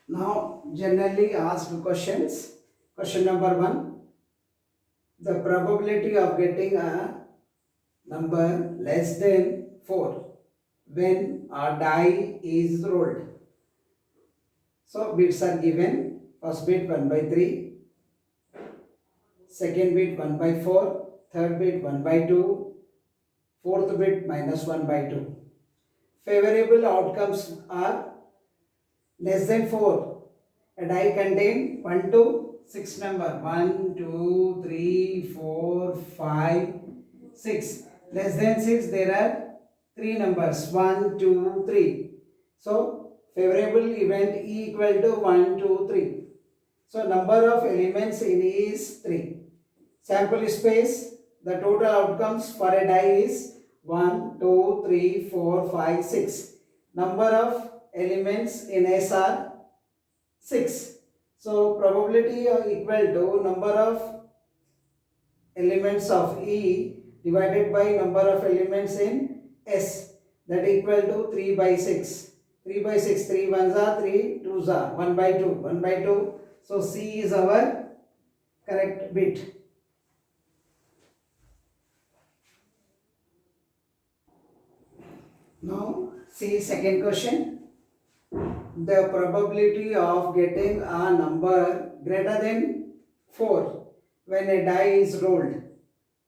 Now, generally asked questions. Question number 1. The probability of getting a number less than 4 when a die is rolled. So, bits are given. First bit 1 by 3, second bit 1 by 4, third bit 1 by 2, fourth bit minus 1 by 2. Favorable outcomes are less than 4. A die contain 1 to 6 number. 1, 2, 3, 4, 5, 6. Less than 6 there are 3 numbers. 1, 2, 3. So favorable event E equal to 1, 2, 3. So number of elements in E is 3. Sample space, the total outcomes for a die is 1, 2, 3, 4, 5, 6. Number of elements in S are 6. So probability equal to number of elements of E divided by number of elements in S, that equal to 3 by 6. 3 by 6, 3 ones are 3 twos are 1 by 2, 1 by 2. So C is our correct bit. Now see second question. The probability of getting a number greater than 4 when a die is rolled.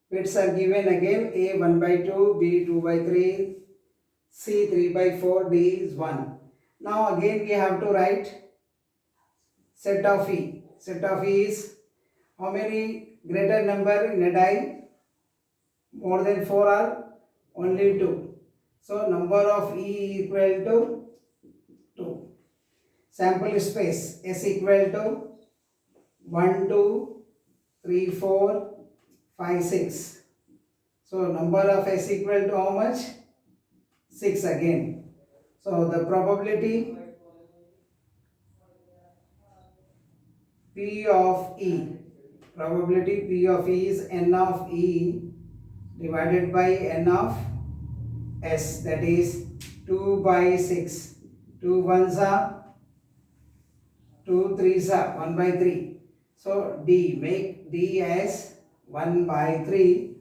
Bits are given again. A 1 by 2, B 2 by 3, C 3 by 4, D is 1. Now again we have to write set of E. Set of E is how many greater number in a die? More than 4 are only 2. So number of E equal to 2. Sample space S equal to 1, 2, 3, 4, 5, 6. So number of S equal to how much? 6 again. So the probability P of E, probability P of E is N of E divided by N of S, that is 2 by 6. 2 ones are 2 threes are 1 by 3. So D, make D as 1 by 3.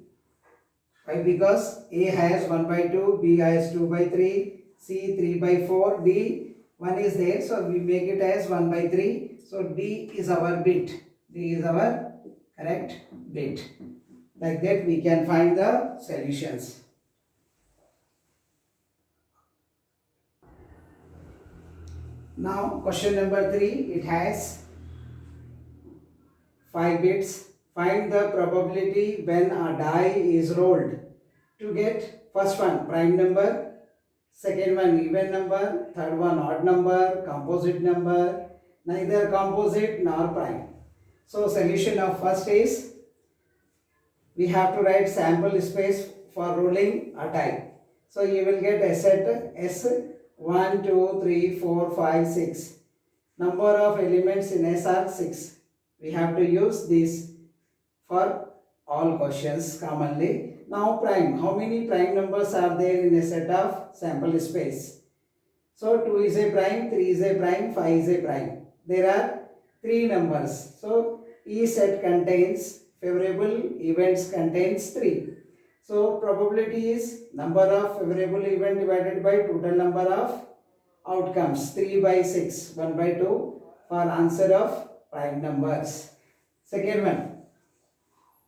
Why? Because A has 1 by 2, B has 2 by 3, C 3 by 4, D 1 is there. So we make it as 1 by 3. So D is our bit. D is our correct bit. Like that we can find the solutions. Now question number 3, it has 5 bits. Find the probability when a die is rolled. To get first one prime number, second one even number, third one odd number, composite number, neither composite nor prime. So solution of first is, we have to write sample space for rolling a die. So you will get a set S 1, 2, 3, 4, 5, 6. Number of elements in S are 6. We have to use this for all questions commonly. Now prime, how many prime numbers are there in a set of sample space? So 2 is a prime, 3 is a prime, 5 is a prime. There are 3 numbers. So each set contains favorable events contains 3. So probability is number of favorable event divided by total number of outcomes, 3 by 6, 1 by 2 for answer of prime numbers. Second one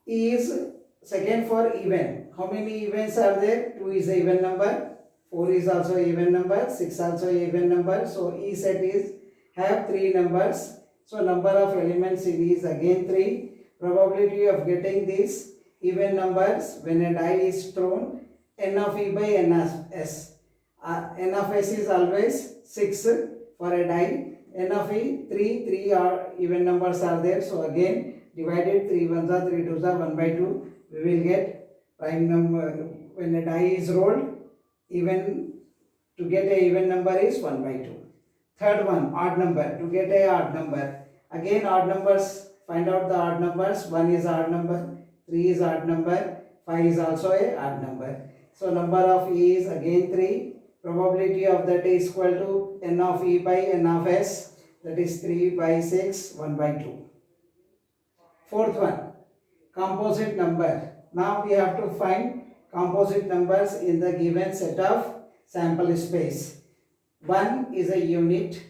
is second for even. How many events are there? 2 is a even number, 4 is also even number, 6 also even number. So E set is have 3 numbers. So number of elements in E is again 3. Probability of getting these even numbers when a die is thrown, N of E by N of S. N of S is always 6 for a die. N of E 3, 3 are even numbers are there. So again divided 3 ones are 3 twos are 1 by 2. We will get prime number when a die is rolled. Even to get a even number is 1 by 2. Third one odd number, to get a odd number. Again odd numbers, find out the odd numbers. 1 is odd number, 3 is odd number, 5 is also a odd number. So number of E is again 3. Probability of that is equal to N of E by N of S. that is 3 by 6, 1 by 2. Fourth one, composite number. Now we have to find composite numbers in the given set of sample space. 1 is a unit,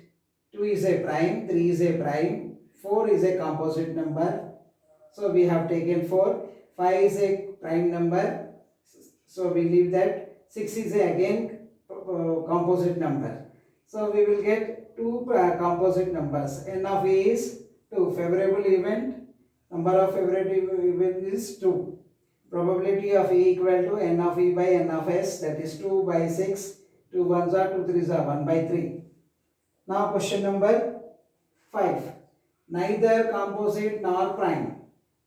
2 is a prime, 3 is a prime, 4 is a composite number. So we have taken 4, 5 is a prime number. So we leave that. 6 is a again composite number. So we will get two composite numbers. N of E is 2. Favorable event, number of favorable event is 2. Probability of E equal to N of E by N of S, that is 2 by 6. 2 ones are 2 threes are 1 by 3. Now question number 5. Neither composite nor prime.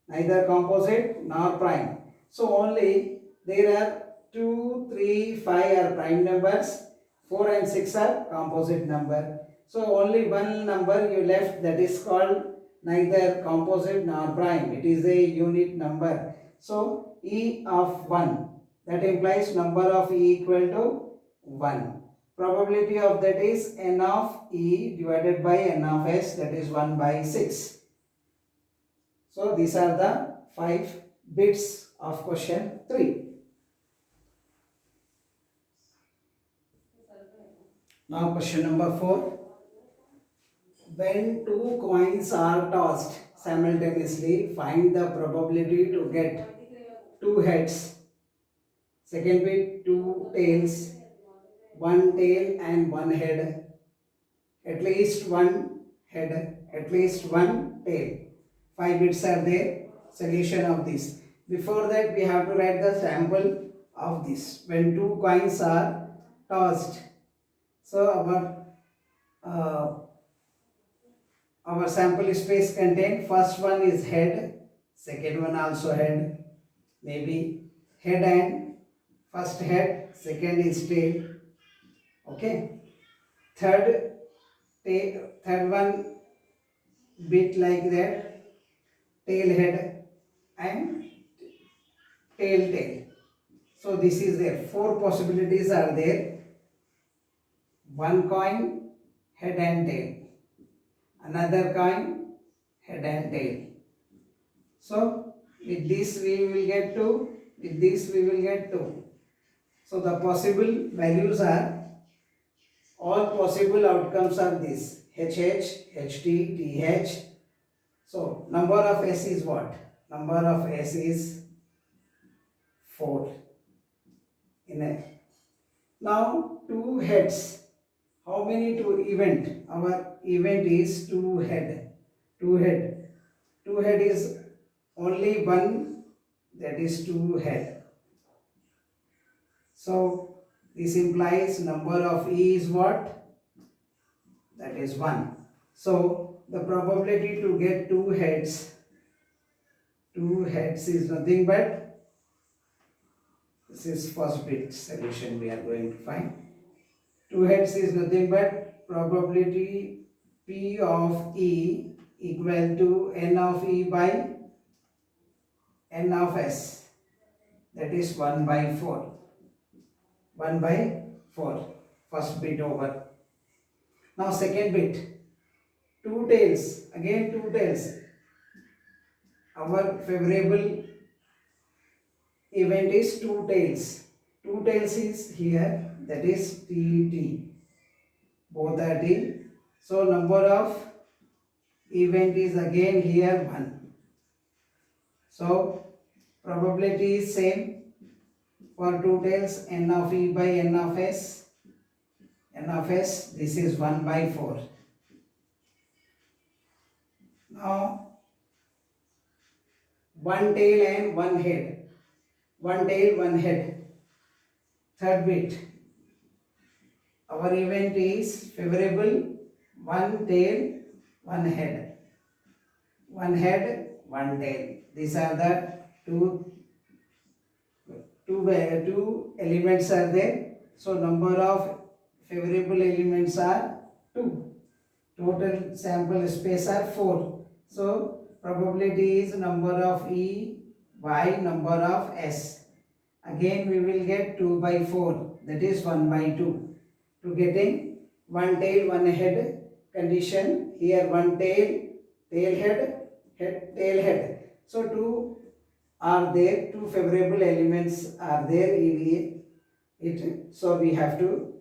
Neither composite nor prime. So only there are 2, 3, 5 are prime numbers. 4 and 6 are composite number. So only one number you left, that is called neither composite nor prime. It is a unit number. So E of 1, that implies number of E equal to 1. Probability of that is N of E divided by N of S, that is 1 by 6. So these are the 5 bits of question 3. Now question number 4. When two coins are tossed simultaneously, find the probability to get 2 heads. Second bit, 2 tails, 1 tail and 1 head, at least 1 head, at least 1 tail. 5 bits are there. Solution of this. Before that we have to write the sample of this. When two coins are tossed, so our sample space contain first one is head, second one also head, maybe head and first head, second is tail. Okay, third one bit like that, tail head and tail. So this is there. 4 possibilities are there. One coin, head and tail. Another coin, head and tail. So with this we will get 2. With this we will get 2. So the possible values are, all possible outcomes are this: HH, HT, TH. So number of S is what? Number of S is 4. Now 2 heads. How many to event? Our event is 2 head. 2 head. 2 head is only one, that is 2 head. So this implies number of E is what? That is 1. So the probability to get 2 heads is nothing but, this is first bit solution we are going to find. 2 heads is nothing but probability P of E equal to N of E by N of S, that is 1 by 4. 1 by 4. First bit over. Now second bit. 2 tails. Again 2 tails. Our favorable event is 2 tails. 2 tails is here, that is TT. Both are T. So number of event is again here 1. So probability is same for 2 tails, N of E by N of S. N of S, this is 1 by 4. Now 1 tail and 1 head. 1 tail, 1 head. Third bit. Our event is favorable 1 tail, 1 head. 1 head, 1 tail. These are the two elements are there. So number of favorable elements are 2. Total sample space are 4. So probability is number of E by number of S. Again we will get 2 by 4, that is 1 by 2. To getting 1 tail, 1 head, condition. Here one tail head, tail head. So two are there, two favorable elements are there in it. So we have to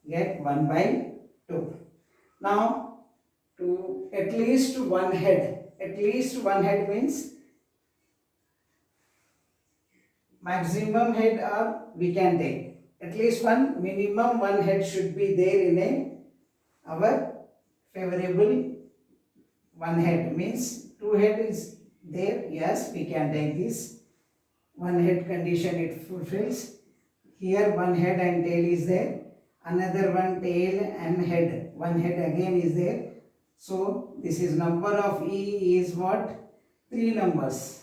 get 1 by 2. Now to at least one head means maximum head or we can take. At least one, minimum one head should be there in our favorable one head means two head is there. Yes, we can take this. One head condition it fulfills. Here one head and tail is there. Another one tail and head. One head again is there. So this is number of E is what? 3 numbers.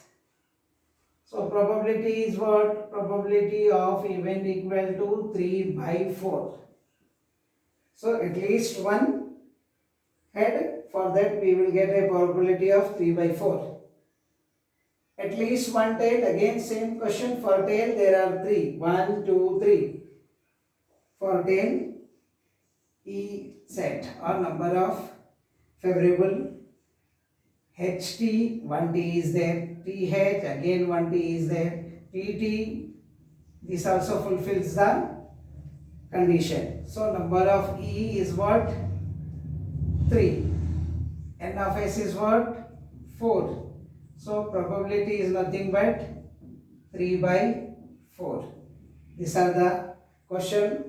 So probability is what? Probability of event equal to 3 by 4. So at least one head, for that we will get a probability of 3 by 4. At least one tail, again same question. For tail there are 3. 1, 2, 3. For tail, E set or number of favorable HT, 1T is there. TH, again 1T is there. TT, this also fulfills the condition. So number of E is what? 3. N of S is what? 4. So probability is nothing but 3 by 4. These are the question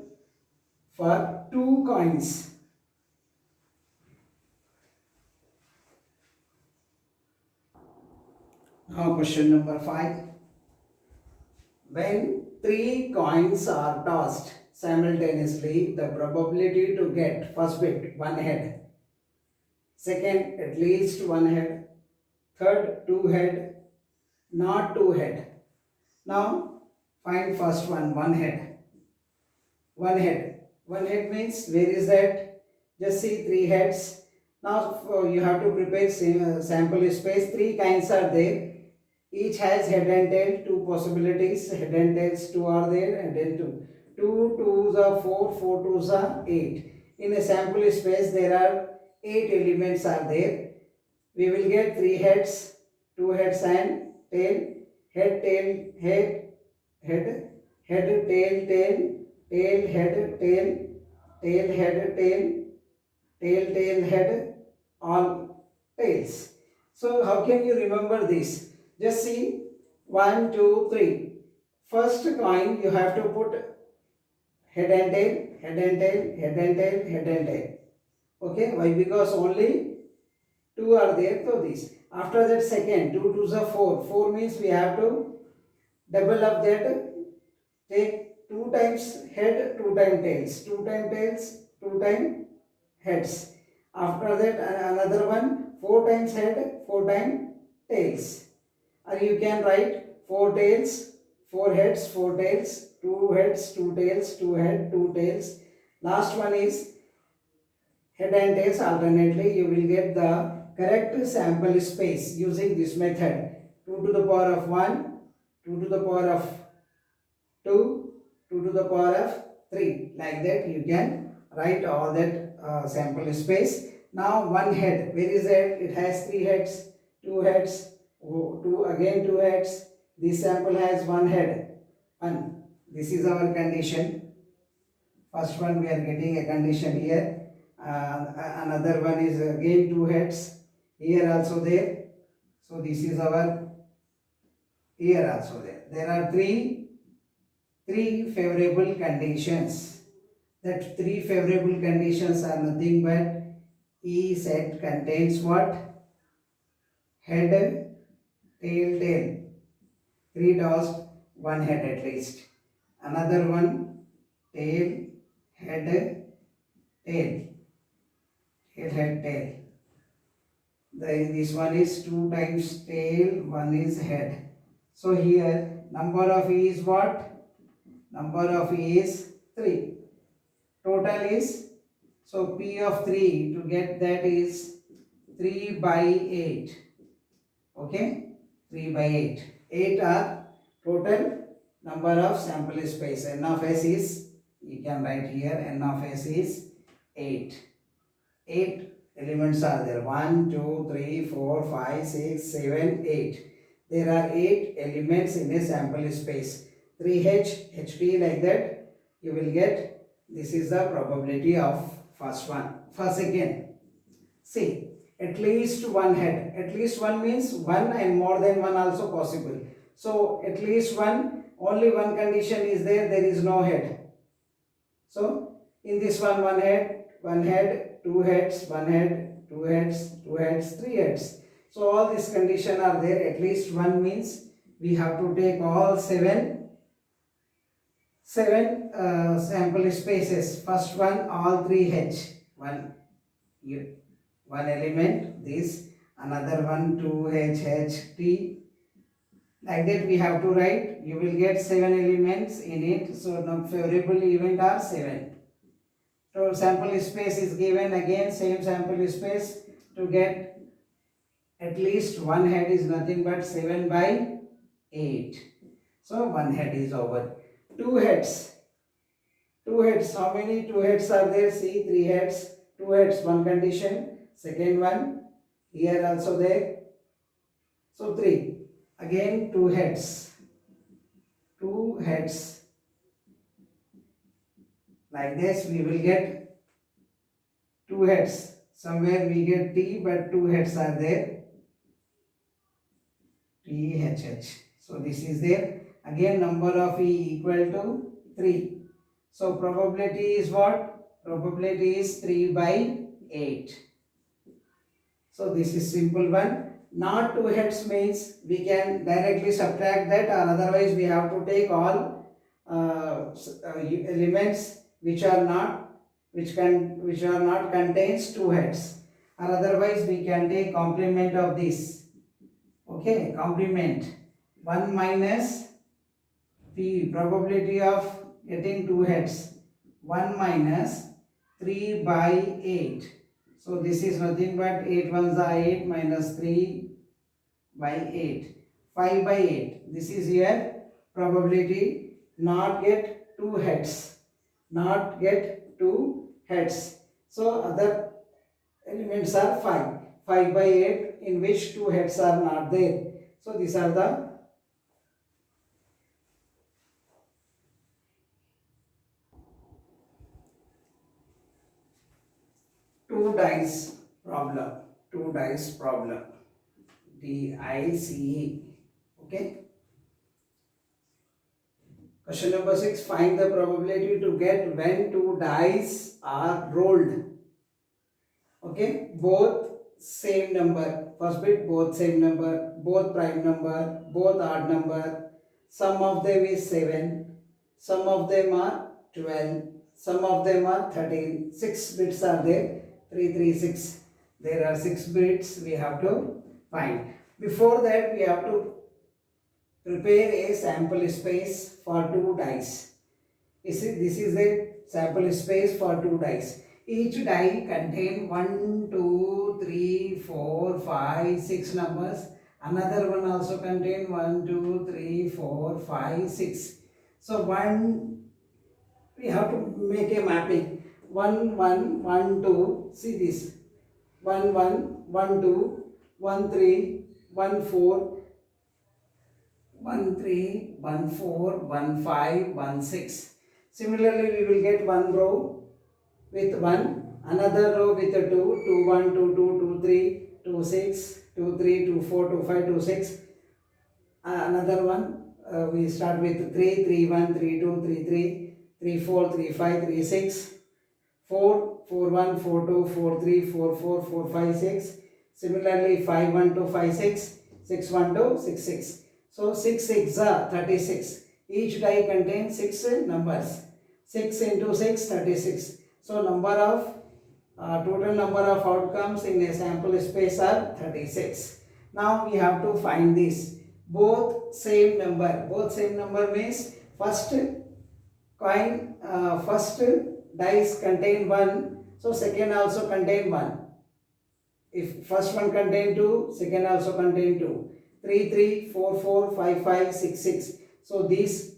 for 2 coins. Now question number 5. When 3 coins are tossed simultaneously, the probability to get first bit 1 head, second at least 1 head, third 2 head, not 2 head. Now find first one, 1 head. 1 head. 1 head means where is that? Just see 3 heads. Now you have to prepare sample space. 3 kinds are there. Each has head and tail, 2 possibilities. Head and tails 2 are there and then 2. 2 2s are 4, 4 2s are 8. In a sample space there are 8 elements are there. We will get 3 heads, 2 heads and tail. Head, tail, head, head, head, tail, tail, tail, head, tail, tail, head, tail, tail, tail, head, all tails. So how can you remember this? Just see 1, 2, 3. First coin you have to put head and tail, head and tail, head and tail, head and tail. Okay, why? Because only 2 are there, so this. After that second, 2 2s are 4. 4 means we have to double up that. Take 2 times head, 2 times tails, 2 times tails, 2 times heads. After that another one, 4 times head, 4 times tails. Or you can write 4 tails, 4 heads, 4 tails, 2 heads, 2 tails, 2 head, 2 tails. Last one is head and tails alternately. You will get the correct sample space using this method. 2 to the power of 1, 2 to the power of 2, 2 to the power of 3. Like that you can write all that sample space. Now one head, where is it? It has 3 heads, 2 heads, 2 again 2 heads. This sample has 1 head. 1. This is our condition. First one we are getting a condition here. Another one is again 2 heads. Here also there. So this is our here also there. There are three favorable conditions. That 3 favorable conditions are nothing but E set contains what? Head, tail, tail. 3 tossed, 1 head at least. Another one, tail, head, tail. Tail, head, tail. This one is 2 times tail, 1 is head. So here number of E is what? Number of E is 3. Total is, so P of 3 to get that is 3 by 8. Okay, 3 by 8. 8 are total number of sample space. N of S is, you can write here, N of S is 8. 8 elements are there. 1, 2, 3, 4, 5, 6, 7, 8. There are 8 elements in a sample space. 3H, HT like that you will get. This is the probability of first one. For second, see, at least one head. At least one means one and more than one also possible. So at least one, only one condition is there, there is no head. So in this one, one head, two heads, one head, two heads, two heads, three heads. So all these conditions are there. At least one means we have to take all seven sample spaces. First one, all three H. One element, this, another one, 2H, T. Like that we have to write. You will get 7 elements in it. So the favorable event are 7. So sample space is given, again same sample space. To get at least one head is nothing but 7 by 8. So one head is over. Two heads. How many two heads are there? See, 3 heads. 2 heads, one condition. Second one, here also there. So 3. Again 2 heads. 2 heads. Like this we will get 2 heads. Somewhere we get T, but 2 heads are there. THH. So this is there. Again number of E equal to 3. So probability is what? Probability is 3 by 8. So this is simple one. Not 2 heads means we can directly subtract that, or otherwise we have to take all elements which are not contains 2 heads, or otherwise we can take complement of this. Okay, complement 1 minus P, probability of getting 2 heads, 1 minus 3 by 8. So this is nothing but 8 ones are 8 minus 3 by 8. 5 by 8. This is here probability not get 2 heads. Not get 2 heads. So other elements are 5. 5 by 8 in which 2 heads are not there. So these are the two dice problem. Two dice problem. DICE. Okay. Question number 6. Find the probability to get when 2 dice are rolled. Okay. Both same number. First bit, both same number. Both prime number. Both odd number. Some of them is 7. Some of them are 12. Some of them are 13. 6 bits are there. 3, 3, 6. There are 6 bits we have to find. Before that, we have to prepare a sample space for 2 dice. This is a sample space for 2 dice. Each die contain 1, 2, 3, 4, 5, 6 numbers. Another one also contain 1, 2, 3, 4, 5, 6. So we have to make a mapping. 1, 1, 1, 2. See this. 1, 1, 1, 2, 1, 3, 1, 4, 1, 3, 1, 4, 1, 5, 1, 6. Similarly, we will get one row with 1, another row with a 2, 2, 1, 2, 2, 2, 3, 2, 6, 2, 3, 2, 4, 2, 5, 2, 6. Another one, we start with 3, 3, 1, 3, 2, 3, 3, 3, 4, 3, 5, 3, 6, 4, 4, 1, 4, 2, 4, 3, 4, 4, 4, 5, 6. Similarly, 5, 1, 2, 5, 6, 6, 1, 2, 6, 6. So 6, 6 are 36. Each die contains 6 numbers. 6 into 6, 36. So total number of outcomes in a sample space are 36. Now we have to find this. Both same number. Both same number means first dice contain 1. So second also contain 1. If first one contain 2, second also contain 2. 3, 3, 4, 4, 5, 5, 6, 6. So these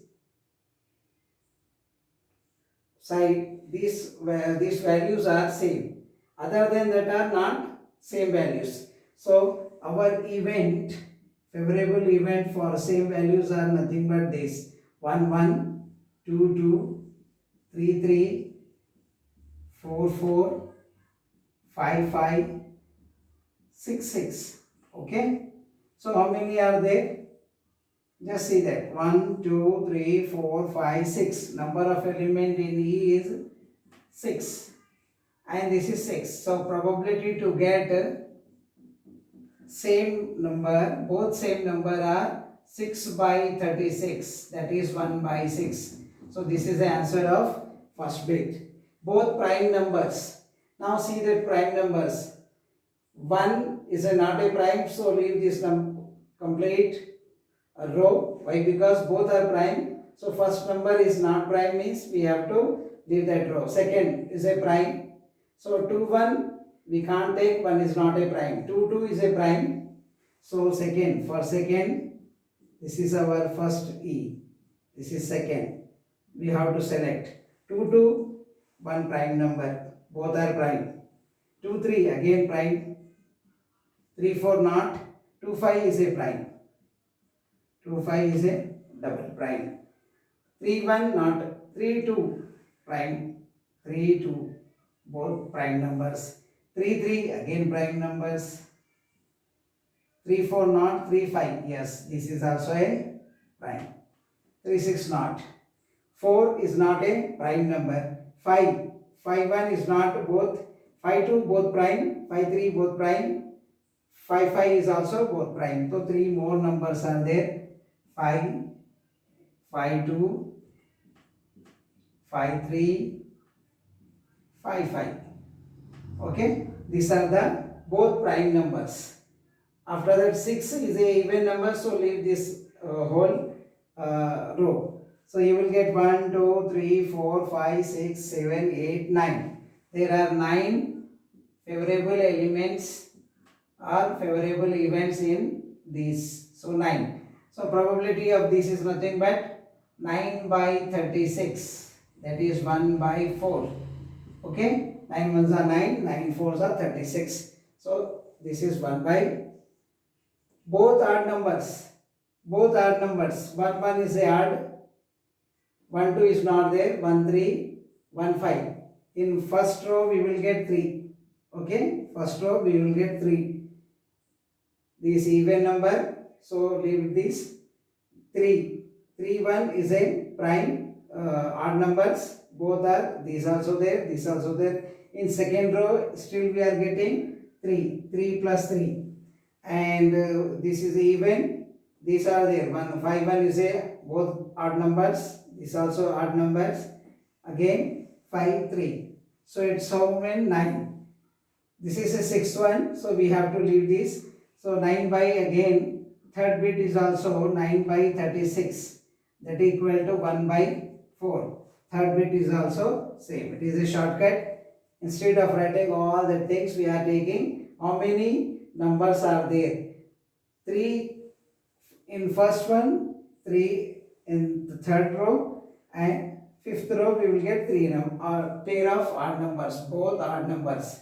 values are same. Other than that are not same values. So our event, favorable event for same values are nothing but this: 1 1, 2 2, 3 3, 4 4, 5 5, 6 6. Okay. So how many are there? Just see that 1 2 3 4 5 6. Number of element in E is 6, and this is 6. So probability to get same number, both same number are 6 by 36, that is 1 by 6. So this is the answer of first bit. Both prime numbers. Now see that prime numbers. 1 is not a prime, so leave this complete row. Why? Because both are prime. So first number is not prime means we have to leave that row. Second is a prime. So 2 1 we can't take, 1 is not a prime. 2 2 is a prime. So second, for second, this is our first E. This is second. We have to select 2 2, 1 prime number. Both are prime. 2 3 again prime. 3 4 not. 2 5 is a prime. 2 5 is a double prime. 3 1 not. 3 2 prime. 3 2 both prime numbers. 3 3 again prime numbers. 3 4 not. 3 5 yes, this is also a prime. 3 6 not. 4 is not a prime number. 5 1 is not. Both 5 2 both prime. 5 3 both prime. 5 5 is also both prime. So 3 more numbers are there. 5 5 2, 5 3, 5 5. Okay, these are the both prime numbers. After that 6 is a even number, so leave this whole row. So you will get 1 2 3 4 5 6 7 8 9. There are 9 favorable elements or favorable events in this. So 9. So probability of this is nothing but 9 by 36. That is 1 by 4. Okay, 9 ones are 9, 9 fours are 36. So this is 1 by. Both odd numbers. Both odd numbers. 1 1 is a odd. 1 2 is not there. 1 3, 1 5. In first row we will get 3. Okay, first row we will get 3. This even number. So leave this 3. 3 1 is a prime odd numbers. Both are, these also there, this also there. In second row still we are getting 3. 3 plus 3. And this is even. These are there. 5 1 is a both odd numbers. This also odd numbers. Again 5 3. So it's how many? 9. This is a sixth one, so we have to leave this. So 9 by, again third bit is also 9 by 36, that is equal to 1 by 4. Third bit is also same. It is a shortcut. Instead of writing all the things, we are taking how many numbers are there. 3 in first one, 3 in the third row, and fifth row we will get 3 or pair of odd numbers, both odd numbers.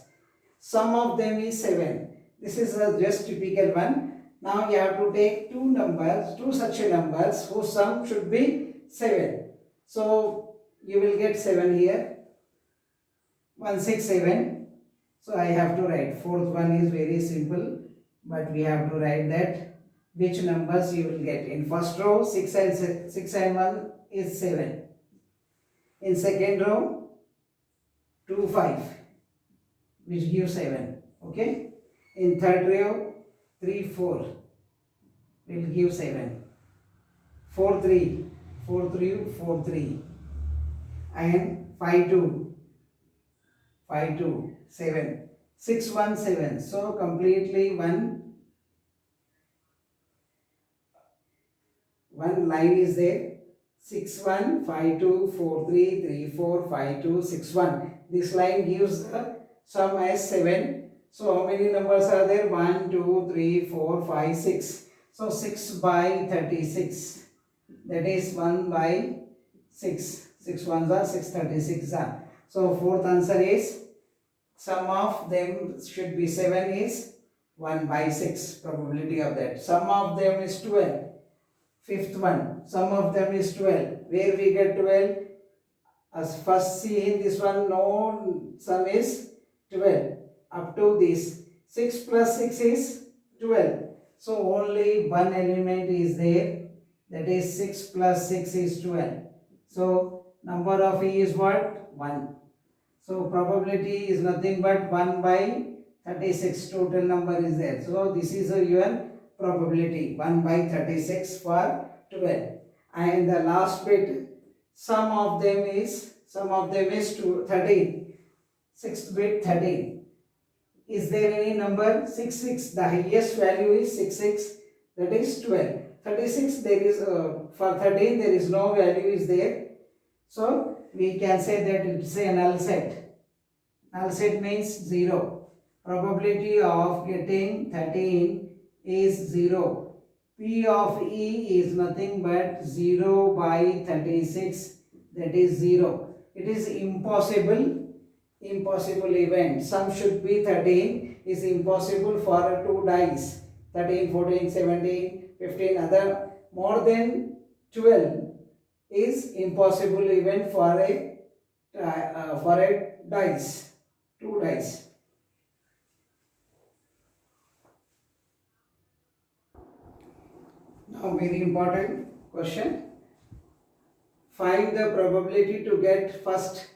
Sum of them is 7. This is a just typical one. Now you have to take two numbers, two such numbers whose sum should be 7. So you will get 7 here. 1 6 7. So I have to write. Fourth one is very simple, but we have to write that which numbers you will get. In first row 6 and 1 is 7. In second row 2 5, which gives 7. Okay. In third row 3 4 will give 7. 4 3 4 3 4 3, and 5 2 5 2 7. 6 1 7. So completely one line is there. 6 1 5 2 4 3 3 4 5 2 6 1. This line gives the sum as 7. So how many numbers are there? 1 2 3 4 5 6. So 6 by 36. That is 1 by 6. 6 ones are 6 36 are. So fourth answer is Sum of them should be 7 is 1 by 6, probability of that. Sum of them is 12. Fifth one, sum of them is 12. Where we get 12? As first see in this one, no sum is 12. Up to this, 6 plus 6 is 12. So only one element is there, that is 6 plus 6 is 12. So number of E is what? 1. So probability is nothing but 1 by 36, total number is there. So this is your probability, 1 by 36 for 12. And the last bit, sum of them is 13. Sixth bit 13. Is there any number? 66. The highest value is 66, that is 12. 36 there is for 13 there is no value is there. So we can say that it is a null set. Null set means 0. Probability of getting 13 is 0. P of E is nothing but 0 by 36, that is 0. It is impossible event. Sum should be 13 is impossible for 2 dice. 13, 14, 17, 15, other more than 12 is impossible event for a dice, 2 dice. Now very important question. Find the probability to get first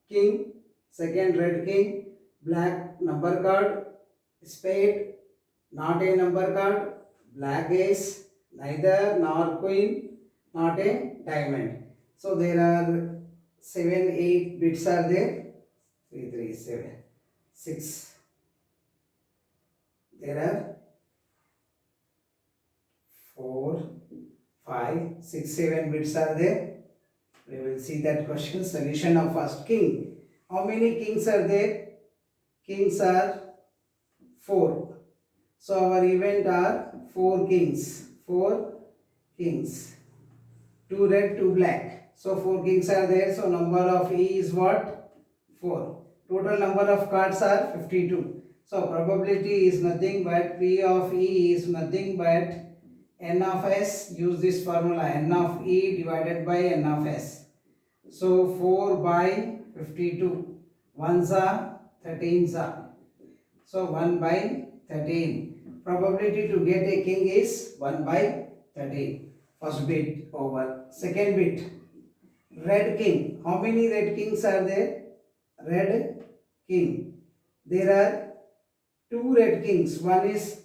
king, second red king, black number card, spade, not a number card, black ace, neither nor queen, not a diamond. So there are 7, 8 bits are there. 3, 3, 7, 6. There are 4, 5, 6, 7 bits are there. We will see that question. Solution of first king. How many kings are there? Kings are 4. So our event are 4 kings. 4 kings. 2 red, 2 black. So 4 kings are there. So number of E is what? 4. Total number of cards are 52. So probability is nothing but P of E is nothing but N of S. Use this formula, N of E divided by N of S. So 4 by 52. 1s are 13s are. So 1 by 13. Probability to get a king is 1 by 13. First bit over. Second bit. Red king. How many red kings are there? Red king. There are 2 red kings. One is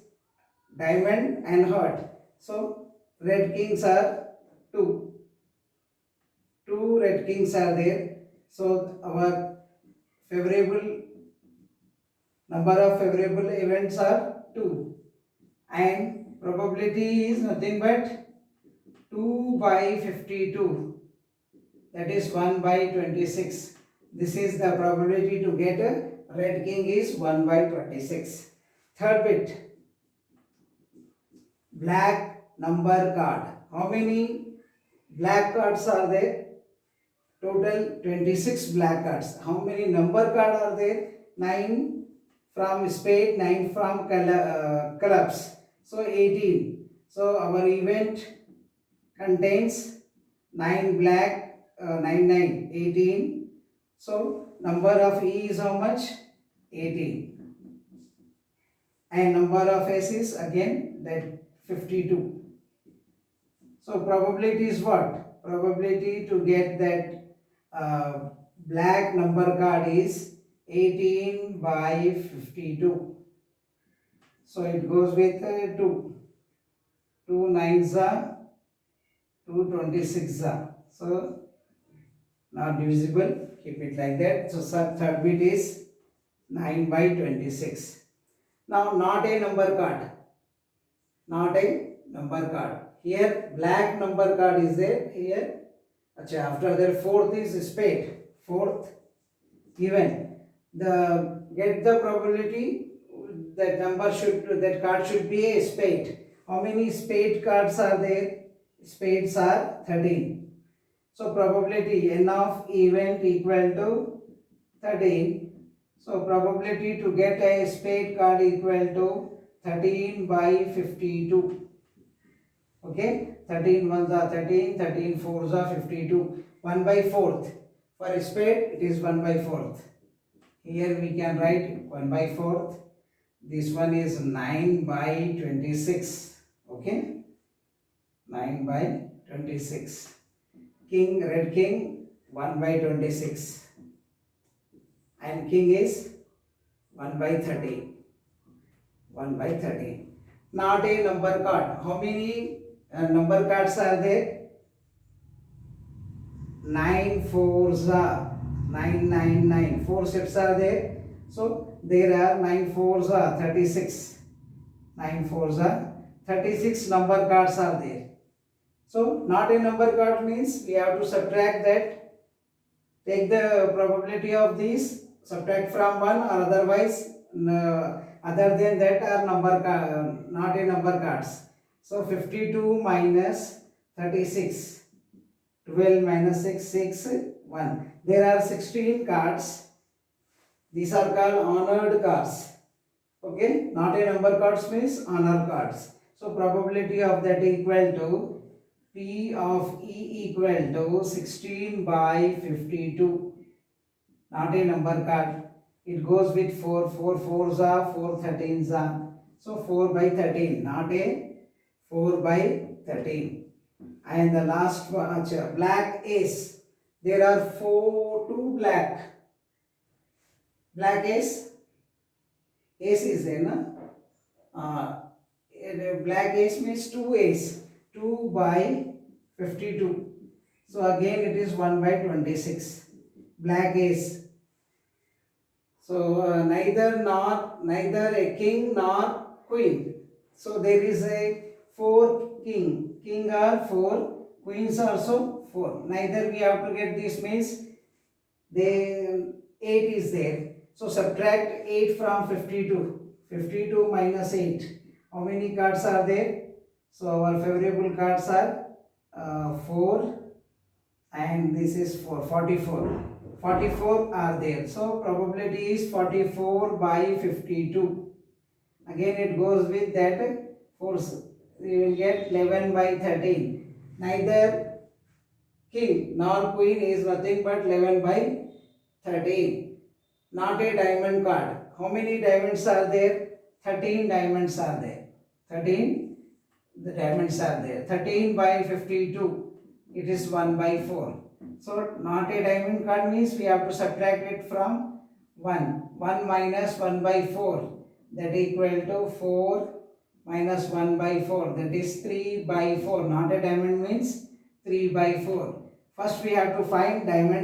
diamond and heart. So red kings are 2. 2 red kings are there. So our favorable number of favorable events are 2. And probability is nothing but 2 by 52. That is 1 by 26. This is the probability to get a red king is 1 by 26. Third bit. Black number card. How many black cards are there? Total 26 black cards. How many number card are there? 9 from spade, 9 from clubs. So 18. So our event contains 9 black, 9, 9, 18. So number of E is how much? 18. And number of S is again that 52. So probability is what? Probability to get that black number card is 18 by 52. So it goes with 2. 2 9s are 2 26s are. So not divisible. Keep it like that. So third bit is 9 by 26. Now not a number card. Not a number card. Here black number card is there. Here after that fourth is spade. Fourth given. The get the probability that card should be a spade. How many spade cards are there? Spades are 13. So probability N of event equal to 13. So probability to get a spade card equal to 13 by 52. Okay, 13 ones are 13, 13 fours are 52. 1 by 4th. For a spade, it is 1 by 4th. Here we can write 1 by 4th. This one is 9 by 26. Okay, 9 by 26. King, red king, 1 by 26. And king is 1 by 13. 1 by 13. Not a number card. How many number cards are there? 9 fours are 999. 4 sets are there. So there are 9 fours are 36. 9 fours are 36 number cards are there. So not a number card means we have to subtract that. Take the probability of these, subtract from 1, or otherwise other than that are not a number cards. So 52 minus 36. 12 minus 6, 6, 1. There are 16 cards. These are called honored cards. Okay, not a number cards means honor cards. So probability of that equal to P of E equal to 16 by 52. Not a number card. It goes with 4. 4 fours are 4 13s are. So 4 by 13. Not a 4 by 13. And the last one, black ace. There are 2 black. Black ace. Ace is there, na? Black ace means 2 ace. 2 by 52. So again it is 1 by 26. Black ace. So neither a king nor queen. So there is a 4 king. King are 4. Queens also 4. Neither we have to get this means 8 is there. So subtract 8 from 52. 52 minus 8. How many cards are there? So our favorable cards are 4 and this is 4. 44. 44 are there. So probability is 44 by 52. Again it goes with that force. We will get 11 by 13. Neither king nor queen is nothing but 11 by 13. Not a diamond card. How many diamonds are there? 13 diamonds are there. 13 the diamonds are there. 13 by 52. It is 1 by 4. So not a diamond card means we have to subtract it from 1. 1 minus 1 by 4. That equal to 4 minus 1 by 4. That is 3 by 4. Not a diamond means 3 by 4. First we have to find diamonds.